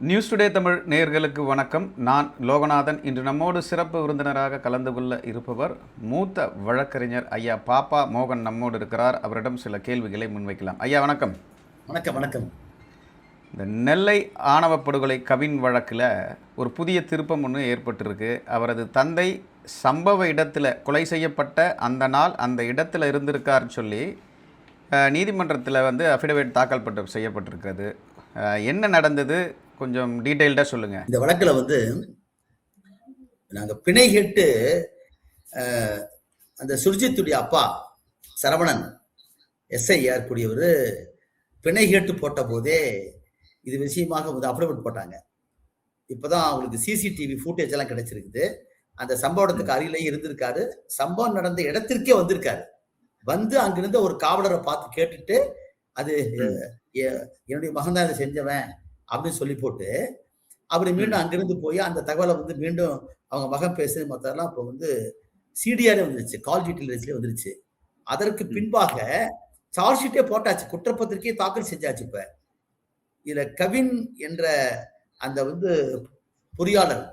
News today Tamil நேயர்களுக்கு வணக்கம். நான் லோகநாதன். இன்று நம்மோடு சிறப்பு விருந்தினராக கலந்து கொள்ள இருப்பவர் மூத்த வழக்கறிஞர் ஐயா பாப்பா மோகன் நம்மோடு இருக்கிறார். அவரிடம் சில கேள்விகளை முன்வைக்கலாம். ஐயா வணக்கம். வணக்கம். வணக்கம். இந்த நெல்லை ஆணவ படுகொலை கவின் வழக்கில் ஒரு புதிய திருப்பம் ஒன்று ஏற்பட்டிருக்கு. அவரது தந்தை சம்பவ இடத்துல கொலை செய்யப்பட்ட அந்த நாள் அந்த இடத்துல இருந்திருக்காருன்னு சொல்லி நீதிமன்றத்தில் அஃபிடவிட் தாக்கல் செய்யப்பட்டிருக்கிறது. என்ன நடந்தது, கொஞ்சம் டீட்டெயில்டாக சொல்லுங்கள். இந்த வழக்கில் நாங்கள் பிணை கேட்டு அந்த சுர்ஜித்துடைய அப்பா சரவணன் எஸ்ஐஆர் கூடியவர் பிணை கேட்டு போட்ட போதே இது விஷயமாக அஃபிடவிட் போட்டாங்க. இப்போதான் அவங்களுக்கு சிசிடிவி ஃபுட்டேஜ் எல்லாம் கிடைச்சிருக்குது. அந்த சம்பவத்துக்கு அருகிலேயே இருந்திருக்காரு. சம்பவம் நடந்த இடத்திற்கே வந்திருக்காரு. அங்கிருந்த ஒரு காவலரை பார்த்து கேட்டுட்டு, அது என்னுடைய மகன் தான் இதை செஞ்சவன் அப்படின்னு சொல்லி போட்டு அவர் மீண்டும் அங்கிருந்து போய் அந்த தகவலை மீண்டும் அவங்க மகன் பேசு மற்றெல்லாம் இப்போ சிடிஆரே வந்துருச்சு, கால் டீட்டெயில் வந்துருச்சு. அதற்கு பின்பாக சார்ஜ் ஷீட்டே போட்டாச்சு, குற்றப்பத்திரிகையை தாக்கல் செஞ்சாச்சு. இப்ப இதுல கவின் என்ற அந்த பொறியாளர்,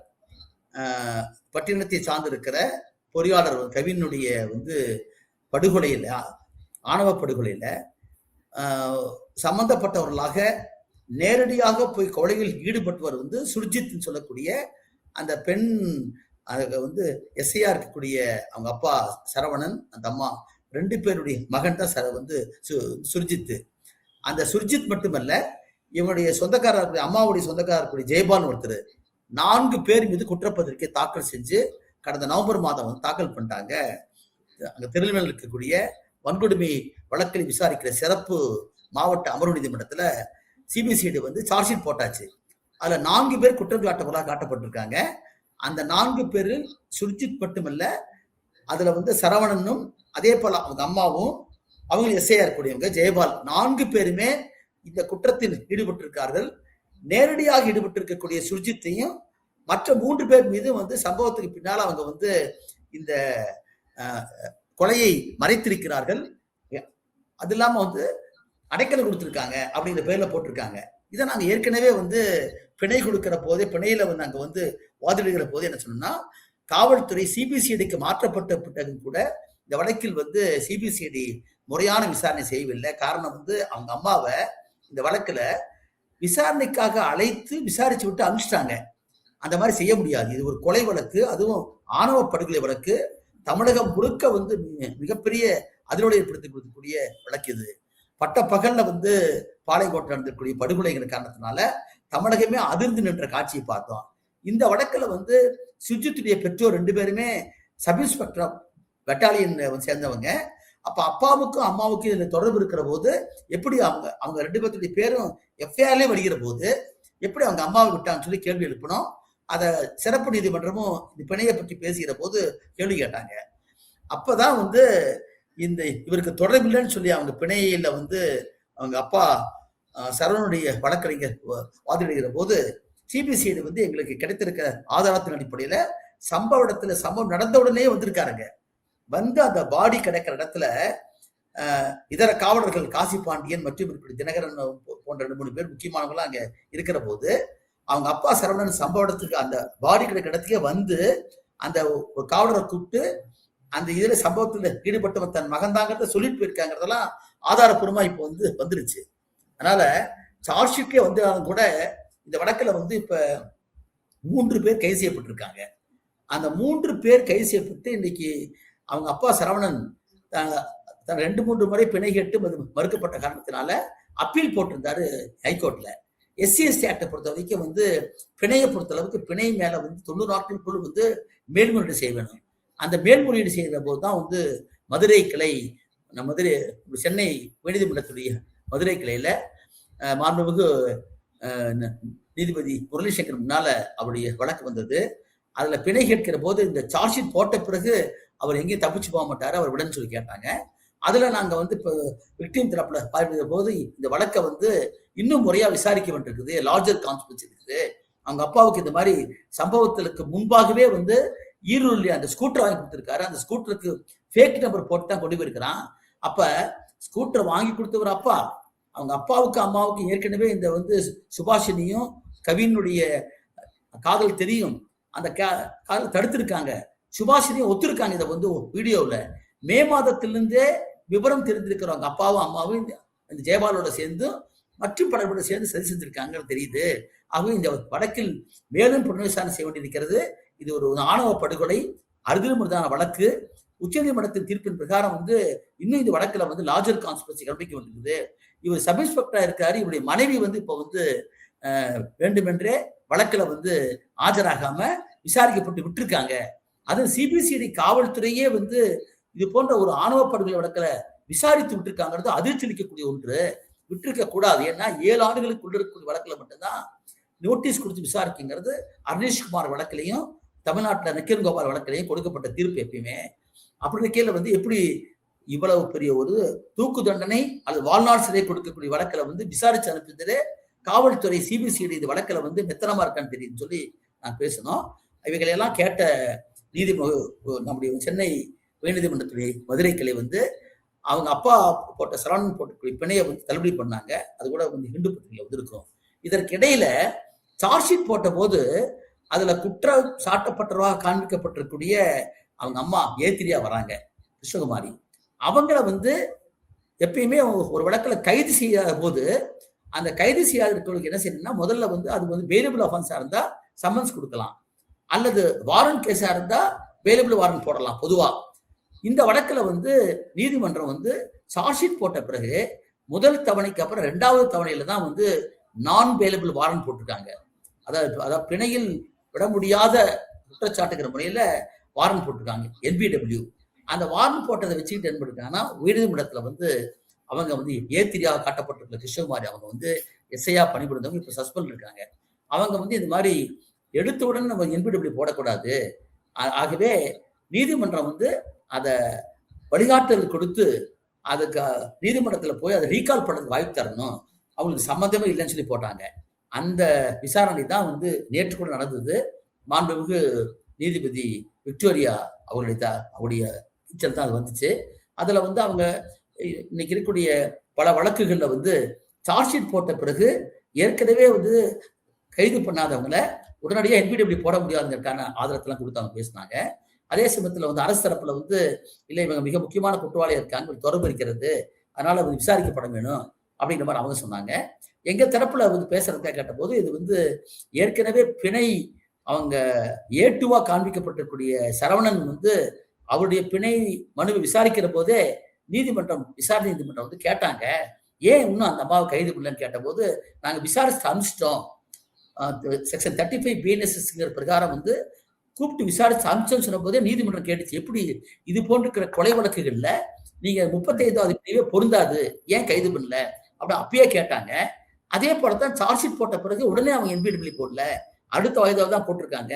பட்டினத்தை சார்ந்திருக்கிற பொறியாளர் கவினுடைய படுகொலையில, ஆணவ படுகொலையில சம்பந்தப்பட்டவர்களாக நேரடியாக போய் கொலையில் ஈடுபட்டவர் சுர்ஜித் சொல்லக்கூடிய அந்த பெண், எஸ்ஐயா இருக்கக்கூடிய அவங்க அப்பா சரவணன், அந்த அம்மா, ரெண்டு பேருடைய மகன் தான் சுர்ஜித். அந்த சுர்ஜித் மட்டுமல்ல, இவனுடைய சொந்தக்காரர், அம்மாவுடைய சொந்தக்காரர் ஜெயபால் ஒருத்தர், 4 பேர் மீது குற்றப்பத்திரிகை தாக்கல் செஞ்சு கடந்த நவம்பர் மாதம் தாக்கல் பண்ணிட்டாங்க. அங்க திருநெல்வேலியில் இருக்கக்கூடிய வன்கொடுமை வழக்கை விசாரிக்கிற சிறப்பு மாவட்ட அமர்வு நீதிமன்றத்துல சிபிசிஐடி சார்ஜ் ஷீட் போட்டாச்சு. அதுல 4 பேர் குற்றம் காட்டப்பட்டிருக்காங்க. அந்த 4 பேரில் சுர்ஜித் மட்டுமல்ல, அதுல சரவணனும் அதே போல அவங்க அம்மாவும் அவங்க எஸ்ஐஆர் கூடியவங்க ஜெயபால் 4 பேருமே இந்த குற்றத்தில் ஈடுபட்டிருக்கார்கள். நேரடியாக ஈடுபட்டிருக்கக்கூடிய சுர்ஜித்தையும் மற்ற 3 பேர் மீது சம்பவத்துக்கு பின்னால் அவங்க இந்த கொலையை மறைத்திருக்கிறார்கள். அது இல்லாம அடைக்கலை கொடுத்திருக்காங்க அப்படிங்கிற பேர்ல போட்டிருக்காங்க. இதை நாங்க ஏற்கனவே பிணை கொடுக்கிற போதே, பிணையில நாங்க வாதிடுகிற போது என்ன சொன்னோம்னா, காவல்துறை சிபிசிஐடிக்கு மாற்றப்பட்ட பிறகு கூட இந்த வழக்கில் சிபிசிஐடி முறையான விசாரணை செய்யவில்லை. காரணம் அவங்க அம்மாவை இந்த வழக்குல விசாரணைக்காக அழைத்து விசாரிச்சு விட்டு அனுப்பிச்சிட்டாங்க. அந்த மாதிரி செய்ய முடியாது. இது ஒரு கொலை வழக்கு, அதுவும் ஆணவ படுகொலை வழக்கு. தமிழகம் முழுக்க மிகப்பெரிய அதிர்வலை ஏற்படுத்தி கொடுக்கக்கூடிய வழக்கு இது. பட்ட பகல்ல பாளையங்கோட்டை நடந்திருக்கக்கூடிய படுகொலைங்கிற காரணத்தினால தமிழகமே அதிர்ந்து நின்ற காட்சியை பார்த்தோம். இந்த வழக்குல சுர்ஜித்துடைய பெற்றோர் 2 பேருமே சப் இன்ஸ்பெக்டர் பெட்டாலியன் சேர்ந்தவங்க. அப்ப அப்பாவுக்கும் அம்மாவுக்கும் இதுல தொடர்பு இருக்கிற போது எப்படி அவங்க 2 பேருடைய பேரும் எஃப்ஐஆர்லயே வருகிற போது எப்படி அவங்க அம்மாவை விட்டாங்கன்னு சொல்லி கேள்வி எழுப்பணும். அத சிறப்பு நீதிமன்றமும் இந்த பிணையை பற்றி பேசுகிற போது கேள்வி கேட்டாங்க. அப்பதான் இந்த இவருக்கு தொடர்பில்லைன்னு சொல்லி அவங்க பிணையில அவங்க அப்பா சரவணனுடைய வழக்கறிஞர் வாதிடுகிற போது சிபிசிஐடி எங்களுக்கு கிடைத்திருக்கிற ஆதாரத்தின் அடிப்படையில சம்பவ இடத்துல சம்பவம் நடந்த உடனே வந்திருக்காருங்க. அந்த பாடி கிடைக்கிற இடத்துல இதர காவலர்கள் காசி பாண்டியன் மற்றும் தினகரன் போன்ற 2-3 பேர் முக்கியமானவங்களாம் அங்க இருக்கிற போது அவங்க அப்பா சரவணன் சம்பவ இடத்துக்கு அந்த பாடி கிடைக்கிற இடத்துக்கே அந்த ஒரு காவலரை கூப்பிட்டு அந்த இதுல சம்பவத்துல ஈடுபட்டவன் தன் மகன்தாங்கிறத சொல்லிட்டு போயிருக்காங்கிறதெல்லாம் ஆதாரப்பூர்வமா இப்போ வந்துருச்சு. அதனால சார்ஜ் ஷீட்கே வந்தாலும் கூட இந்த வழக்குல இப்ப 3 பேர் கைது செய்யப்பட்டிருக்காங்க. அந்த 3 பேர் கைது செய்யப்பட்டு இன்னைக்கு அவங்க அப்பா சரவணன் 2-3 முறை பிணை கேட்டு மறுக்கப்பட்ட காரணத்தினால அப்பீல் போட்டிருந்தாரு ஹைகோர்ட்ல. SC/ST ஆக்டை பொறுத்த வரைக்கும் பிணையை பொறுத்த அளவுக்கு பிணை மேல 90 நாட்களுக்குள் மேல்முறையீடு செய்ய வேணும். அந்த மேல்முறையீடு செய்கிற போதுதான் மதுரை கிளை, மதுரை சென்னை உயர்நீதிமன்றத்துடைய மதுரை கிளையில மாண்புமிகு நீதிபதி முரளிசங்கர் முன்னால அவருடைய வழக்கு வந்தது. அதுல பிணை கேட்கிற போது இந்த சார்ஜ் ஷீட் போட்ட பிறகு அவர் எங்கேயும் தப்பிச்சு போக மாட்டாரு, அவர் விடன்னு சொல்லி கேட்டாங்க. அதுல நாங்க இப்ப விக்டிம் தரப்புல பார்க்கிற போது இந்த வழக்கை இன்னும் முறையா விசாரிக்க வேண்டியிருக்குது, லார்ஜர் கான்சிக்வன்ஸ் இருக்குது. அவங்க அப்பாவுக்கு இந்த மாதிரி சம்பவத்திற்கு முன்பாகவே ஈரூர்ல அந்த ஸ்கூட்டர் வாங்கி கொடுத்திருக்காரு. அந்த ஸ்கூட்டருக்கு ஃபேக் நம்பர் போட்டு தான் கொண்டு போயிருக்கிறான். அப்ப ஸ்கூட்டர் வாங்கி கொடுத்தவர் அப்பா, அவங்க அப்பாவுக்கு அம்மாவுக்கு ஏற்கனவே இந்த சுபாஷினியும் கவினுடைய காதல் தெரியும், அந்த காதல் தடுத்திருக்காங்க, சுபாஷினியும் ஒத்துருக்காங்க. இதை வந்து வீடியோவில் மே மாதத்திலிருந்தே விவரம் தெரிந்திருக்கிறவங்க அப்பாவும் அம்மாவும் இந்த ஜெயபாலோட சேர்ந்து மற்றும் பலரோட சேர்ந்து சரி செஞ்சிருக்காங்கன்னு தெரியுது. ஆகவே இந்த வழக்கில் மேலும் புனர்விசாரணை செய்ய வேண்டியிருக்கிறது. இது ஒரு ஆணவ படுகொலை, அறுதிமுறைதான வழக்கு. உச்சநீதிமன்றத்தின் தீர்ப்பின் பிரகாரம் வந்து இன்னும் இந்த வழக்குல வந்து லார்ஜர் கான்ஸ்பிரசி கண்டுபிடிக்க வேண்டியிருக்குது. இவர் சப் இன்ஸ்பெக்டரா இருக்காரு, இவருடைய மனைவி வந்து இப்ப வந்து வேண்டுமென்றே வழக்குல வந்து ஆஜராகாம விசாரிக்கப்பட்டு விட்டுருக்காங்க. அது சிபிசிஐடி காவல்துறையே வந்து இது போன்ற ஒரு ஆணவ படுகொலை வழக்குல விசாரித்து விட்டுருக்காங்கிறது அதிர்ச்சி அளிக்கக்கூடிய ஒன்று. விட்டுருக்க கூடாது. ஏன்னா 7 ஆண்டுகளுக்குள்ள இருக்கக்கூடிய வழக்குல மட்டும்தான் நோட்டீஸ் கொடுத்து விசாரிக்குங்கிறது அர்னேஷ்குமார் வழக்கிலையும் தமிழ்நாட்டில் நக்கீரன் கோபால் வழக்கிலையும் கொடுக்கப்பட்ட தீர்ப்பு. எப்பயுமே அப்படி கீழே வந்து எப்படி இவ்வளவு பெரிய ஒரு தூக்கு தண்டனை அல்லது வாழ்நாள் சிறை கொடுக்கக்கூடிய வழக்கில் வந்து விசாரிச்சு அனுப்புறதே காவல்துறை சிபிசிஐடி இது வழக்கில் வந்து மெத்தனமா இருக்கான்னு தெரியுதுன்னு சொல்லி நான் பேசணும். இவைகளையெல்லாம் கேட்ட நம்முடைய சென்னை உயர்நீதிமன்றத்துடைய மதுரை கிளை வந்து அவங்க அப்பா போட்ட சரவணன் போட்டக்கூடிய பிணையை வந்து தள்ளுபடி பண்ணாங்க. அது கூட வந்து ஹிந்து பத்திரிகையில் வந்திருக்கும். இதற்கிடையில சார்ஜ் ஷீட் போட்ட போது அதுல குற்றம் சாட்டப்பட்டவராக காண்பிக்கப்பட்டிருக்கூடிய அவங்க அம்மா ஏத்திரியா வராங்க, கிருஷ்ணகுமாரி. அவங்கள வந்து எப்பயுமே ஒரு வழக்கில் கைது செய்யாத போது அந்த கைது செய்யாத இருக்கிறவங்களுக்கு என்ன செய்யணும்னா, முதல்ல வந்து அது வந்து பெயிலபிள் அஃபென்ஸா இருந்தா சம்மன்ஸ் கொடுக்கலாம், அல்லது வாரண்ட் கேஸா இருந்தா பெயிலபிள் வாரண்ட் போடலாம் பொதுவா. இந்த வழக்குல வந்து நீதிமன்றம் வந்து சார்ஜ் ஷீட் போட்ட பிறகு முதல் தவணைக்கு அப்புறம் 2வது தவணையில தான் வந்து நான் பெயிலபிள் வாரண்ட் போட்டிருக்காங்க. அதாவது பிணையில் விட முடியாத குற்றச்சாட்டுகிற முறையில வாரண்ட் போட்டிருக்காங்க என்பிடபிள்யூ. அந்த வாரண்ட் போட்டதை வச்சுக்கிட்டு என்ன பண்ணிருக்காங்கன்னா, உயர்நீதிமன்றத்துல வந்து அவங்க வந்து ஏத்திரியாக காட்டப்பட்டிருக்கிற கிருஷ்ணகுமாரி அவங்க வந்து எஸ்ஐயா பணிபுரிந்தவங்க இப்ப சஸ்பெண்ட் இருக்காங்க. அவங்க வந்து இந்த மாதிரி எடுத்தவுடன் நம்ம என்பிடபிள்யூ போடக்கூடாது. ஆகவே நீதிமன்றம் வந்து அதை வழிகாட்டுதல் கொடுத்து அதுக்கு நீதிமன்றத்துல போய் அதை ரீகால் பண்ணதுக்கு வாய்ப்பு தரணும். அவங்களுக்கு சம்மந்தமே இல்லைன்னு சொல்லி போட்டாங்க. அந்த விசாரணை தான் வந்து நேற்று கூட நடந்தது. மாண்புமிகு நீதிபதி விக்டோரியா அவருடைய டீச்சர் தான் அது வந்துச்சு. அதுல வந்து அவங்க இன்னைக்கு இருக்கக்கூடிய பல வழக்குகள்ல வந்து சார்ஜ் ஷீட் போட்ட பிறகு ஏற்கனவே வந்து கைது பண்ணாதவங்களை உடனடியாக என்பிடபிள்யூ போட முடியாதுங்கிறதுக்கான ஆதரத்தெல்லாம் கொடுத்து அவங்க பேசினாங்க. அதே சமயத்துல வந்து அரசு தரப்புல வந்து இல்லை இவங்க மிக முக்கியமான குற்றவாளியா இருக்காங்க, தொடர்பு இருக்கிறது, அதனால வந்து விசாரிக்கப்பட வேணும் அப்படிங்கிற மாதிரி அவங்க சொன்னாங்க. எங்க தரப்புல வந்து பேசுறதுக்காக கேட்ட போது இது வந்து ஏற்கனவே பிணை அவங்க ஏட்டுவா காண்பிக்கப்பட்டிருக்கூடிய சரவணன் வந்து அவருடைய பிணை மனுவை விசாரிக்கிற போதே விசாரணை நீதிமன்றம் வந்து கேட்டாங்க, ஏன் இன்னும் அந்த அம்மாவை கைது பண்ணலன்னு கேட்ட போது நாங்க விசாரிச்சு அனுப்பிச்சிட்டோம், செக்ஷன் 35 பிஎன்எஸ்எஸ்ங்கிற பிரகாரம் வந்து கூப்பிட்டு விசாரிச்சு அனுப்பிச்சோன்னு சொன்ன போதே நீதிமன்றம் கேட்டுச்சு, எப்படி இது போன்ற கொலை வழக்குகள்ல நீங்க 35வது பிரிவே பொருந்தாது, ஏன் கைது பண்ணல அப்படி அப்பயே கேட்டாங்க. அதே போலதான் சார்ஜ் ஷீட் போட்ட பிறகு உடனே அவங்க என்பிடபிள்யூ போடல, அடுத்த வயதாக தான் போட்டிருக்காங்க.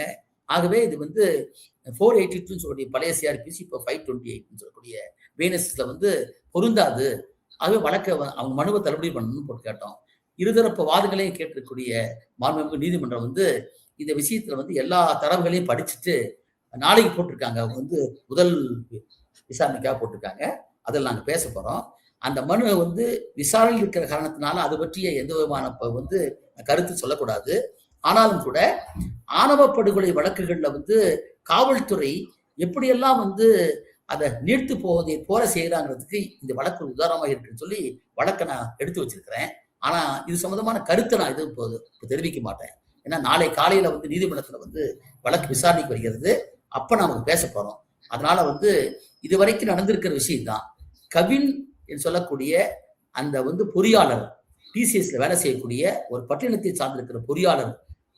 ஆகவே இது வந்து 482 சொல்லக்கூடிய பழைய சிஆர்பிசி இப்போ 528 சொல்லக்கூடிய பிஎன்எஸ்எஸ்ல வந்து பொருந்தாது. ஆகவே வழக்கை அவங்க மனுவை தள்ளுபடி பண்ணணும்னு போட்டு கேட்டோம். இருதரப்பு வாதங்களையும் கேட்டிருக்கக்கூடிய மாண்புமிகு நீதிமன்றம் வந்து இந்த விஷயத்துல வந்து எல்லா தரவுகளையும் படிச்சுட்டு நாளைக்கு போட்டிருக்காங்க. அவங்க வந்து முதல் விசாரணைக்காக போட்டிருக்காங்க. அதில் நாங்கள் பேச போறோம். அந்த மனு வந்து விசாரணையில் இருக்கிற காரணத்தினால அது பற்றிய எந்த விதமான வந்து கருத்து சொல்லக்கூடாது. ஆனாலும் கூட ஆணவ படுகொலை வழக்குகள்ல வந்து காவல்துறை எப்படியெல்லாம் வந்து அதை நீர்த்து போவதை போல செய்யறாங்கிறதுக்கு இந்த வழக்கு உதாரணமாக இருக்குன்னு சொல்லி வழக்கை நான் எடுத்து வச்சிருக்கிறேன். ஆனா இது சம்பந்தமான கருத்தை நான் எதுவும் இப்போ தெரிவிக்க மாட்டேன். ஏன்னா நாளை காலையில வந்து நீதிமன்றத்துல வந்து வழக்கு விசாரணைக்கு வருகிறது, அப்ப நாம பேச போறோம். அதனால வந்து இதுவரைக்கும் நடந்திருக்கிற விஷயம் தான். கவின் என்று சொல்லக்கூடிய அந்த வந்து பொறியாளர், டிசிஎஸ்ல வேலை செய்யக்கூடிய ஒரு பட்டினத்தை சார்ந்திருக்கிற பொறியாளர்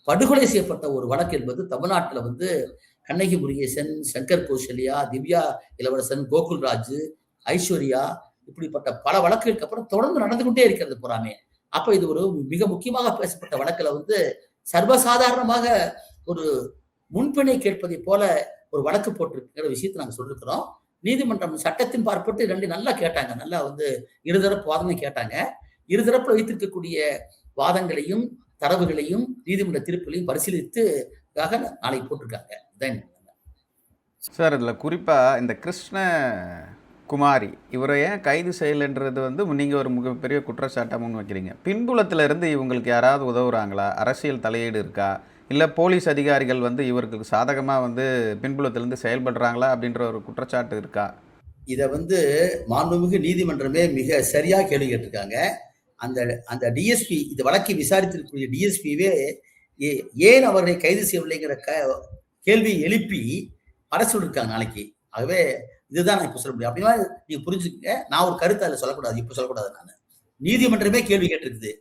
படுகொலை செய்யப்பட்ட ஒரு வழக்கு என்பது தமிழ்நாட்டுல வந்து கண்ணகி முருகேசன், சங்கர் கௌசல்யா, திவ்யா இளவரசன், கோகுல்ராஜ், ஐஸ்வர்யா இப்படிப்பட்ட பல வழக்குகளுக்கு அப்புறம் தொடர்ந்து நடந்து கொண்டே இருக்கிறது புறாமே. அப்ப இது ஒரு மிக முக்கியமாக பேசப்பட்ட வழக்குல வந்து சர்வசாதாரணமாக ஒரு முன்பிணை கேட்பதை போல ஒரு வழக்கு போட்டிருக்கிற விஷயத்தை நாங்க சொல்லிருக்கிறோம். நீதிமன்றம் சட்டத்தின் பார்ப்பட்டு 2 நல்லா கேட்டாங்க, நல்லா வந்து இருதரப்பு வாதமே கேட்டாங்க. இருதரப்புல வைத்திருக்கக்கூடிய வாதங்களையும் தரவுகளையும் நீதிமன்ற தீர்ப்புகளையும் பரிசீலித்து நாளைக்கு போட்டிருக்காங்க. சார் இதில் குறிப்பாக இந்த கிருஷ்ண குமாரி இவரை ஏன் கைது செய்யலைன்றது வந்து நீங்கள் ஒரு மிகப்பெரிய குற்றச்சாட்டை முன் வைக்கிறீங்க. பின்புலத்தில் இருந்து இவங்களுக்கு யாராவது உதவுறாங்களா? அரசியல் தலையீடு இருக்கா? இல்லை போலீஸ் அதிகாரிகள் வந்து இவருக்கு சாதகமாக வந்து பின்புலத்திலேருந்து செயல்படுறாங்களா அப்படின்ற ஒரு குற்றச்சாட்டு இருக்கா? இதை வந்து மாண்புமிகு நீதிமன்றமே மிக சரியா கேள்வி கேட்டிருக்காங்க. அந்த அந்த டிஎஸ்பி இந்த வழக்கை விசாரித்திருக்கக்கூடிய டிஎஸ்பியே ஏன் அவரை கைது செய்யவில்லைங்கிற கேள்வியை எழுப்பி அரசு இருக்காங்க நாளைக்கு. ஆகவே இதுதான் நான் இப்ப சொல்ல முடியும். அப்படின்னா நீங்க புரிஞ்சுக்கங்க. நான் ஒரு கருத்து அதில் சொல்லக்கூடாது, இப்ப சொல்லக்கூடாது. நான் நீதிமன்றமே கேள்வி கேட்டிருக்குது.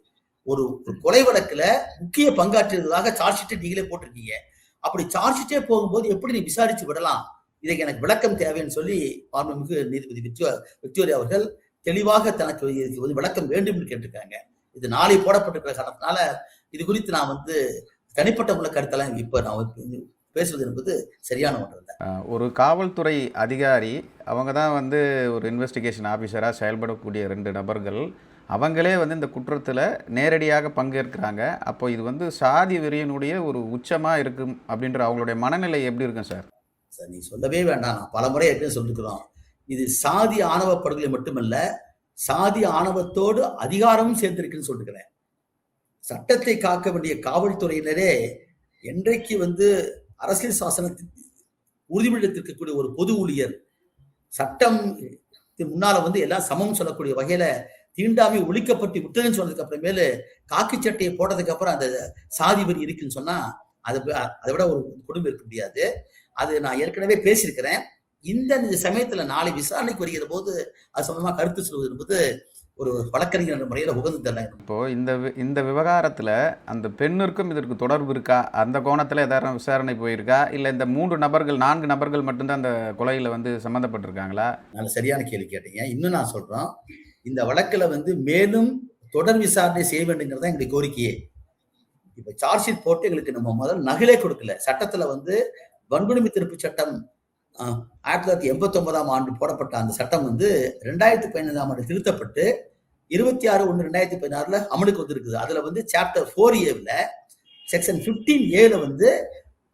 ஒரு கொலை வழக்குல முக்கிய பங்காற்றியதாக சார்ஜ் ஷீட்டை நீங்களே போட்டிருக்கீங்க. அப்படி சார்ஜ் ஷீட்டே போகும்போது எப்படி நீ விசாரிச்சு விடலாம்? இதுக்கு எனக்கு விளக்கம் தேவைன்னு சொல்லி மாண்புமிகு நீதிபதி விக்டோரியா அவர்கள் தெளிவாக தனக்கு இதுக்கு விளக்கம் வேண்டும் என்று கேட்டிருக்காங்க. இது நாளை போடப்பட்டிருக்கிற காரணத்தினால இது குறித்து நான் வந்து தனிப்பட்ட முறை கருத்தெல்லாம் இப்ப நான் பேசுவது என்பது சரியான ஒன்று இல்லை. ஒரு காவல்துறை அதிகாரி அவங்க தான் வந்து ஒரு இன்வெஸ்டிகேஷன் ஆஃபீஸராக செயல்படக்கூடிய 2 நபர்கள் அவங்களே வந்து இந்த குற்றத்தில் நேரடியாக பங்கேற்கிறாங்க. அப்போ இது வந்து சாதி வெறியினுடைய ஒரு உச்சமாக இருக்கும் அப்படின்ற அவங்களுடைய மனநிலை எப்படி இருக்கும் சார்? சார் நீ சொல்லவே வேண்டாம். நான் பல முறை எப்படி சொல்லிருக்கிறோம். இது சாதி ஆணவ படுகொலை மட்டுமல்ல, சாதி ஆணவத்தோடு அதிகாரமும் சேர்ந்திருக்குன்னு சொல்லிருக்கிறேன். சட்டத்தை காக்க வேண்டிய காவல்துறையினரே என்றைக்கு வந்து அரசியல் சாசனத்தின் உறுதிமொழித்திருக்கக்கூடிய ஒரு பொது ஊழியர் சட்டம் முன்னால வந்து எல்லாம் சமம் சொல்லக்கூடிய வகையில தீண்டாமை ஒழிக்கப்பட்டு விட்டதுன்னு சொன்னதுக்கு அப்புறமேலு காக்கி சட்டையை போட்டதுக்கு அப்புறம் அந்த சாதி வரி இருக்குன்னு சொன்னா அதை விட ஒரு குடும்பம் இருக்க முடியாது. அது நான் ஏற்கனவே பேசியிருக்கிறேன். இந்த சமயத்துல நாளை விசாரணைக்கு வருகிற போது அது சம்பந்தமா கருத்து சொல்வது என்பது ஒரு வழக்கறிஞர் என்ற முறையில உகந்து தரல. இப்போ இந்த விவகாரத்துல அந்த பெண்ணிற்கும் இதற்கு தொடர்பு இருக்கா? அந்த கோணத்துல ஏதாவது விசாரணை போயிருக்கா? இல்ல இந்த 4 நபர்கள் மட்டும்தான் அந்த கொலையில வந்து சம்பந்தப்பட்டிருக்காங்களா? நல்ல சரியான கேள்வி கேட்டீங்க. இன்னும் நான் சொல்றோம், இந்த வழக்குல வந்து மேலும் தொடர் விசாரணை செய்ய வேண்டுங்கிறதா எங்களுடைய கோரிக்கையே. இப்ப சார்ஜ் ஷீட் போட்டு எங்களுக்கு நம்ம முதல் நகலே கொடுக்கல. சட்டத்துல வந்து வன்கொடுமை தடுப்பு சட்டம் 1989ஆம் ஆண்டு போடப்பட்ட அந்த சட்டம் வந்து 2015ஆம் ஆண்டு திருத்தப்பட்டு 26/1/2016 அமலுக்கு வந்திருக்குது. அதுல வந்து சாப்டர் 4A செக்ஷன் 15A வந்து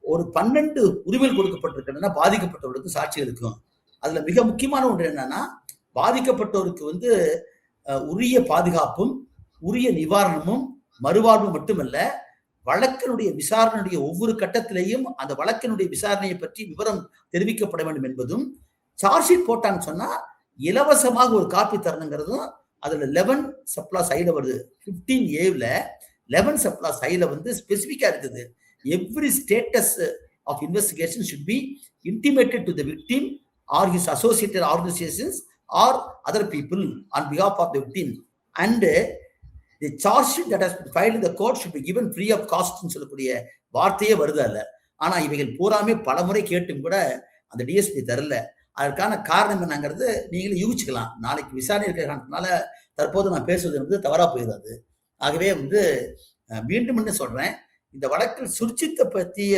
ஒரு 12 உரிமைகள் கொடுக்கப்பட்டிருக்கின்றன பாதிக்கப்பட்டவர்களுக்கும் சாட்சிகளுக்கும். அதுல மிக முக்கியமான ஒன்று என்னன்னா, பாதிக்கப்பட்டவருக்கு வந்து உரிய பாதுகாப்பும் உரிய நிவாரணமும் மறுவாழ்வும் மட்டுமல்ல, வழக்கினுடைய விசாரணையுடைய ஒவ்வொரு கட்டத்திலேயும் அந்த வழக்கினுடைய விசாரணையை பற்றி விவரம் தெரிவிக்கப்பட வேண்டும் என்பதும், சார்ஜ் ஷீட் போட்டான்னு சொன்னா இலவசமாக ஒரு காப்பி தரணுங்கிறதும் அதுல 11 சப்ளாஸ் ஐல வருது. 15A 11 சப்ளாஸ் ஐல வந்து ஸ்பெசிபிக்கா இருக்குது. Every status of investigation should be intimated to the victim or his associated organizations or other people on behalf of the victim, and the charge sheet that has been filed in the court should be given free of cost ன்னு சொல்லக்கூடிய வார்த்தையே வருது அல்ல. ஆனா இவைகள் பூராமே பலமுறை கேட்டும் கூட அந்த டிஎஸ்பி தரல. அதற்கான காரணம் என்னங்கிறது நீங்களே யூகிச்சுக்கலாம். நாளைக்கு விசாரணை இருக்கிற காரணத்தினால தற்போது நான் பேசுவது வந்து தவறா போயிடாது. ஆகவே வந்து மீண்டும் என்ன சொல்றேன், இந்த வழக்கில் சுர்ஜித்தை பற்றிய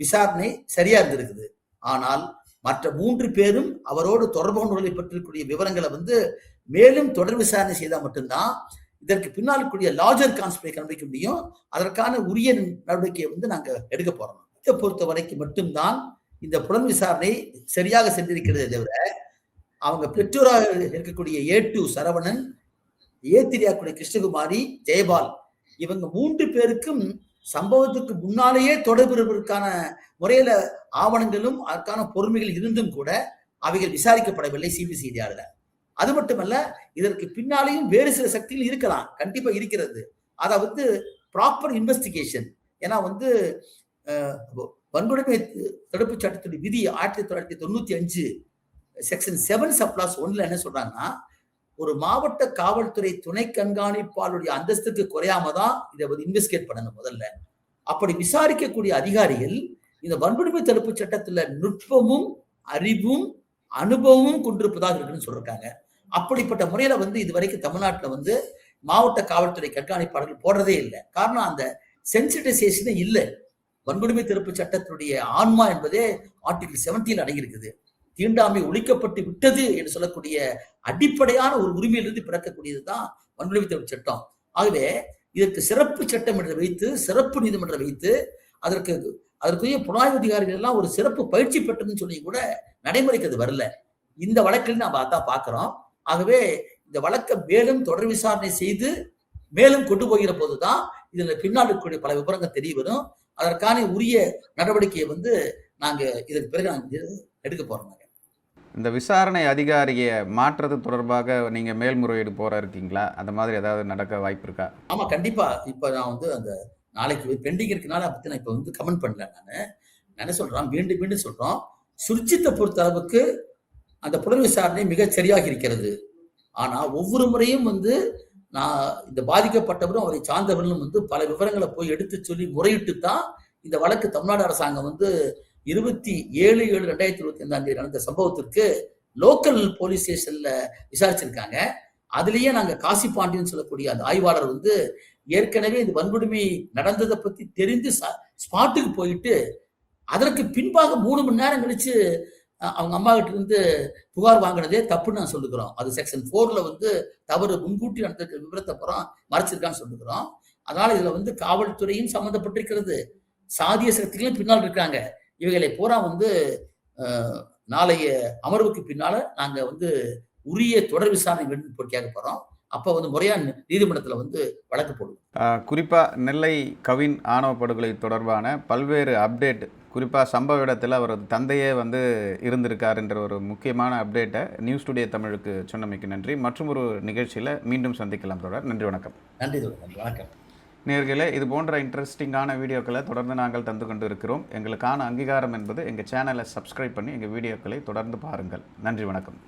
விசாரணை சரியா இருந்திருக்குது. ஆனால் மற்ற 3 பேரும் அவரோடு தொடர்பு கொண்டவர்களை பற்றிக்கூடிய விவரங்களை வந்து மேலும் தொடர் விசாரணை செய்தால் மட்டும்தான் இதற்கு பின்னால் கூடிய லார்ஜர் கான்ஸ்பிரேஷன் கண்டுபிடிக்க முடியும். அதற்கான உரிய நடவடிக்கையை வந்து நாங்க எடுக்க போறோம். இதை பொறுத்த வரைக்கும் மட்டும்தான் இந்த புலன் விசாரணை சரியாக சென்றிருக்கிறதே தவிர, அவங்க பெற்றோராக இருக்கக்கூடிய A2 சரவணன், A3 கிருஷ்ணகுமாரி, ஜெயபால் இவங்க 3 பேருக்கும் சம்பவத்துக்கு முன்னாலேயே தொடர்பு இருப்பதற்கான முறையில ஆவணங்களும் அதற்கான பொறுமைகள் இருந்தும் கூட அவைகள் விசாரிக்கப்படவில்லை சிபிசிஐடியால. அது மட்டுமல்ல, இதற்கு பின்னாலேயும் வேறு சில சக்திகள் இருக்கலாம், கண்டிப்பா இருக்கிறது. அதை வந்து ப்ராப்பர் இன்வெஸ்டிகேஷன். ஏன்னா வந்து வன்கொடுமை தடுப்பு சட்டத்துடைய விதி 1995 செக்ஷன் 7 சப்ளாஸ் 1 என்ன சொல்றாங்கன்னா, ஒரு மாவட்ட காவல்துறை துணை கண்காணிப்பாளருடைய அந்தஸ்துக்கு குறையாம தான் இதை வந்து இன்வெஸ்டிகேட் பண்ணணும் முதல்ல. அப்படி விசாரிக்கக்கூடிய அதிகாரிகள் இந்த வன்கொடுமை தடுப்பு சட்டத்துல நுட்பமும் அறிவும் அனுபவமும் கொண்டிருப்பதாக இருக்குன்னு சொல்றாங்க. அப்படிப்பட்ட முறையில வந்து இதுவரைக்கும் தமிழ்நாட்டுல வந்து மாவட்ட காவல்துறை கண்காணிப்பாளர்கள் போடுறதே இல்லை. காரணம் அந்த சென்சிட்டைசேஷனே இல்லை. வன்கொடுமை தடுப்பு சட்டத்தினுடைய ஆன்மா என்பதே ஆர்டிகிள் 70 அடங்கியிருக்குது. தீண்டாமை ஒழிக்கப்பட்டு விட்டது என்று சொல்லக்கூடிய அடிப்படையான ஒரு உரிமையிலிருந்து பிறக்கக்கூடியதுதான் வன்கொடுமை தடுப்பு சட்டம். ஆகவே இதற்கு சிறப்பு சட்டம் என்று வைத்து, சிறப்பு நீதிமன்றம் வைத்து, அதற்குரிய புலனாய்வு அதிகாரிகள் எல்லாம் ஒரு சிறப்பு பயிற்சி பெற்றதுன்னு சொல்லி கூட நடைமுறைக்கு அது வரல. இந்த வழக்கில் நம்ம அதான் பார்க்கிறோம். ஆகவே இந்த வழக்கை மேலும் தொடர் விசாரணை செய்து மேலும் கொண்டு போகிற போதுதான் இதுல பின்னால் இருக்கக்கூடிய பல விவரங்கள் தெரிய வரும். அதற்கான உரிய நடவடிக்கையை வந்து நாங்க இதற்கு பிறகு நாங்க எடுக்க போறோம். இந்த விசாரணை அதிகாரியை மாற்றுறது தொடர்பாக நீங்க மேல்முறையீடு போற இருக்கீங்களா? அந்த மாதிரி ஏதாவது நடக்க வாய்ப்பு இருக்கா? ஆமா, கண்டிப்பா. இப்ப நான் வந்து அந்த நாளைக்கு பெண்டிங் இருக்கனால அதை பத்தி நான் இப்ப வந்து கமெண்ட் பண்ணல நானு. நான் என்ன சொல்றேன், மீண்டும் மீண்டும் சொல்றோம். சுர்ஜித்தை பொறுத்த அளவுக்கு அந்த புலன் விசாரணை மிகச் சரியாக இருக்கிறது. ஆனா ஒவ்வொரு முறையும் வந்து நான் இந்த பாதிக்கப்பட்டவரும் அவரை சார்ந்தவர்களும் வந்து பல விவரங்களை போய் எடுத்து சொல்லி முறையிட்டு தான் இந்த வழக்கு தமிழ்நாடு அரசாங்கம் வந்து 27/7/2025 நடந்த சம்பவத்திற்கு லோக்கல் போலீஸ் ஸ்டேஷன்ல விசாரிச்சிருக்காங்க. அதுலயே நாங்க காசி பாண்டியன் சொல்லக்கூடிய அந்த ஆய்வாளர் வந்து ஏற்கனவே இந்த வன்கொடுமை நடந்ததை பத்தி தெரிந்து ஸ்பாட்டுக்கு போயிட்டு அதற்கு பின்பாக 3 மணி நேரம் கழிச்சு அவங்க அம்மா கிட்ட இருந்து புகார் வாங்கினதே தப்புன்னு நான் சொல்லுகிறோம். அது செக்ஷன் 4ல வந்து தவறு, முன்கூட்டி நடந்த விவரத்தை அப்புறம் மறைச்சிருக்கான்னு சொல்லுகிறோம். அதனால இதுல வந்து காவல்துறையும் சம்பந்தப்பட்டிருக்கிறது, சாதிய சக்திகளும் பின்னால் இருக்காங்க. இவைகளை பூரா வந்து நாளைய அமர்வுக்கு பின்னால நாங்க வந்து உரிய தொடர் விசாரணை வேண்டும் கேட்க போறோம். அப்ப வந்து முறையான நீதிமன்றத்துல வந்து வழக்கு போடுவோம். குறிப்பா நெல்லை கவின் ஆணவ படுகொலை தொடர்பான பல்வேறு அப்டேட், குறிப்பா சம்பவ இடத்துல அவரது தந்தையே வந்து இருந்திருக்காருன்ற ஒரு முக்கியமான அப்டேட்டை நியூஸ் டுடே தமிழுக்கு சொன்னமைக்கு நன்றி. மற்றும் ஒரு நிகழ்ச்சியில் மீண்டும் சந்திக்கலாம் தொடர். நன்றி, வணக்கம். நன்றி, வணக்கம். நேயர்களே, இது போன்ற இன்ட்ரெஸ்டிங்கான வீடியோக்களை தொடர்ந்து நாங்கள் தந்து கொண்டு இருக்கிறோம். எங்களுக்கான அங்கீகாரம் என்பது எங்கள் சேனலை சப்ஸ்கிரைப் பண்ணி எங்கள் வீடியோக்களை தொடர்ந்து பாருங்கள். நன்றி, வணக்கம்.